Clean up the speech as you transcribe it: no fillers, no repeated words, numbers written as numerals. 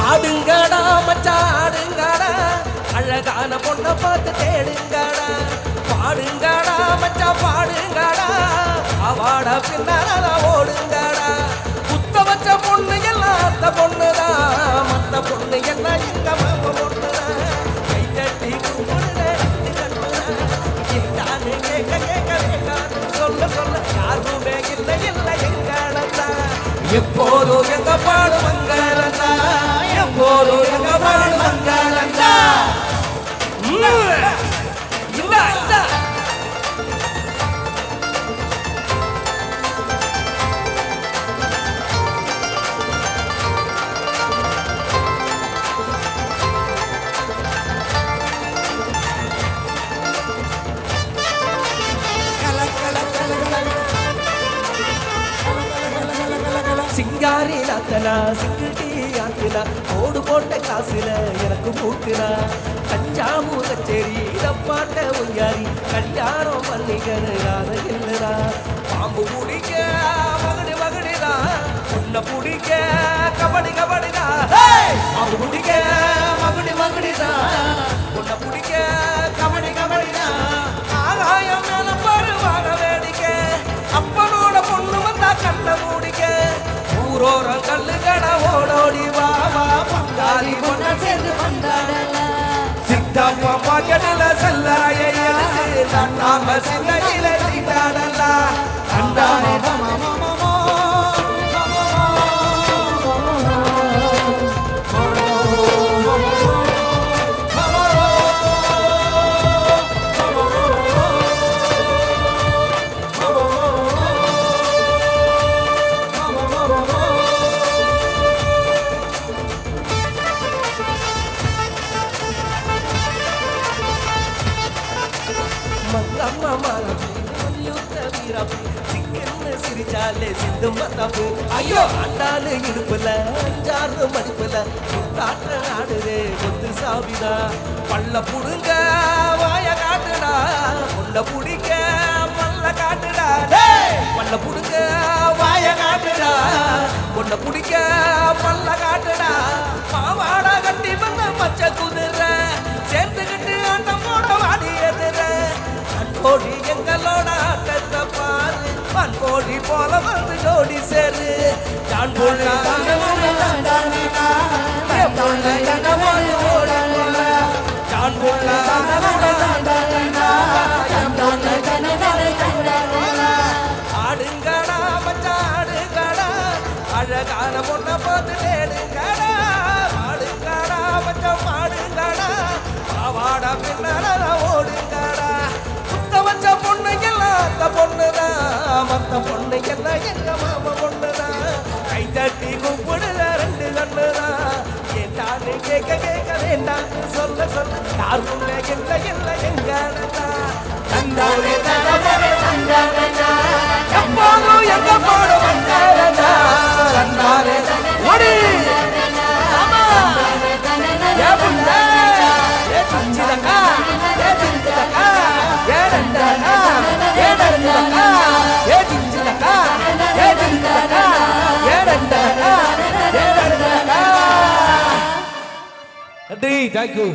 ஆடுங்கடா மச்சாடுங்கடா அழகான பொண்ணை பார்த்து தேடுங்கடா பாடுங்கடா மச்சா பாடுங்கடா அவாட பின்னால ஓடுங்கடா குத்த வச்ச பொண்ணு எல்லாம் அந்த பொண்ணுதான் மத்த பொண்ணு எல்லாம் எங்க மாம பொண்ணுதான் கை தட்டி கும்பிடுறான்னு கேட்க கேட்க வேண்டான்னு சொல்ல சொல்ல யாருமே இல்லை இல்லை எங்கடா எப்போதும் எங்க பாடு மங்களந்தா எப்போதும் எங்க பாடு மங்களந்தா சிங்காரி நாத்தனா சிங்கிட்டி ஆத்துனா ஓடு போட்ட காசுல எனக்கு மூக்குனா தஞ்சாவூர் கச்சேரி இதப்பாட்ட ஒய்யாரி கல்யாணம் பண்ணிக்கனு யார இல்லடா பாம்பு பிடிக்க மகடி மகடிதா உன்னை பிடிக்க கபடி கபடிதா பாம்பு பிடிக்க மகடி மகடிதா உன்னை பிடிக்க கபடி கபடிதா ஆகாயம் மேல பருவான வேடிக்கை அப்பனோட பொண்ணு வந்தா கண்ண மூடிக்க ஊரோரம் கல்லு கடை ஓடோடி வா வா பங்காளி பொண்ண சேர்ந்து கொண்டாடலாம் சித்தப்பா பாக்கெட்டில செல்லாய எழுது நாம சிந்தையில நீட்டாடலாம் கண்டானே சிரிச்சாலே சிந்து மத்தாப்பு ஐயோ அண்டாலு இடுப்புல அஞ்சாறு மடிப்புல காற்ற ஆடுதே கொத்து சாவிதா பள்ள புடுங்க வாய காட்டுடா பொண்ண புடிக்க பல்ல காட்டுடா பள்ள புடுங்க வாய காட்டுடா பொண்ண புடிக்க பல்ல காட்டுடா பாவாடா கட்டி வந்த மச்ச குதிர சேர்ந்துகிட்டு ஆட்டம் போட வாடி எதிர அன்போடி எங்களோட ஆட்டத்தை பாரு பண்போடி போல வந்து ஜோடி சேரு ஜான் போல ஜான் போல ஆடுங்கடா மச்சாடுங்கடா அழகான பொண்ணை பார்த்து தேடுங்கடா ஆடுங்கடா மச்சம் ஆடுங்கடா பாவாடா பின்னால ஓடுங்கடா குத்த வச்ச பொண்ணு எல்லாம் அந்த பொண்ணுதான் மத்த பொண்ணு எல்லாம் எங்க மாமா பொண்ணுதான் கை தட்டி கூப்பிடுற ரெண்டு கண்ணுதான் ஏண்டான்னு கேட்க கேட்க வேண்டான்னு சொல்ல சொல்ல யாருமே இல்லை இல்லை எங்கடா தந்தானே தந்தானே தந்தானே எப்போதும் எங்க போட வந்தாரா தந்தானே ஓடி ஆமா ஏ புள்ள ஏ சின்னக்கா ஏ சின்னக்கா ஏ டண்டக்கா ஏ டண்டக்கா ஏ சின்னக்கா ஏ சின்னக்கா ஏ டண்டக்கா ஏ டண்டக்கா. Thank you.